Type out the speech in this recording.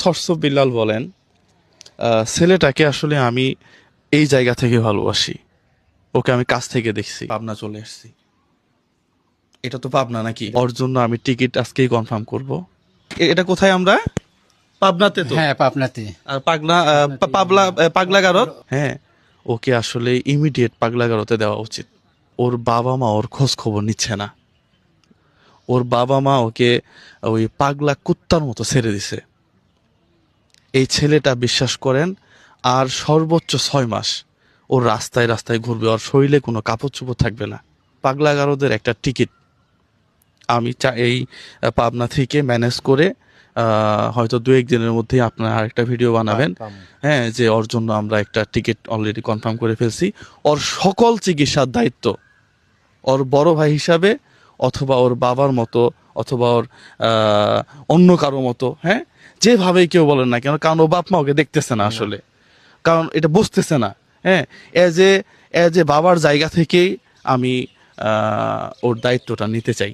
Thoughts of Billal বলেন, ছেলেটাকে আসলে আমি এই জায়গা থেকে ভালোবাসি, ওকে আমি কাছ থেকে দেখছি, পাবনা চলে এসেছি। এটা তো পাবনা নাকি? ওর জন্য আমি টিকিট আজকেই কনফার্ম করব। এটা কোথায় আমরা? পাবনাতে তো। হ্যাঁ, পাবনাতে। আর পাগলাগারত। হ্যাঁ, ওকে আসলে ইমিডিয়েট পাগলাগারতে দেওয়া উচিত। ওর বাবা মা ওর খোঁজ খবর নিচ্ছে না। ওর বাবা মা ওকে ওই পাগলা কুত্তার মতো ছেড়ে দিছে। এই ছেলেটা বিশ্বাস করেন আর সর্বোচ্চ 6 মাস ওর রাস্তায় রাস্তায় ঘুরবে, ওর শরীরে কোনো কাপড় চোপড় থাকবে না। পাগলাগারদের একটা টিকিট আমি এই পাবনা থেকে ম্যানেজ করে হয়তো 2-1 দিনের মধ্যেই আপনারা আরেকটা ভিডিও বানাবেন। হ্যাঁ, যে ওর জন্য আমরা একটা টিকিট অলরেডি কনফার্ম করে ফেলছি। ওর সকল চিকিৎসার দায়িত্ব ওর বড় ভাই হিসাবে, অথবা ওর বাবার মতো, অথবা ওর অন্য কারো মতো, হ্যাঁ, যেভাবেই কেউ বলেন না কেন, কারণ ও বাপ মা ওকে দেখতেছে না আসলে, কারণ এটা বুঝতেছে না। হ্যাঁ, এজ এ বাবার জায়গা থেকেই আমি ওর দায়িত্বটা নিতে চাই।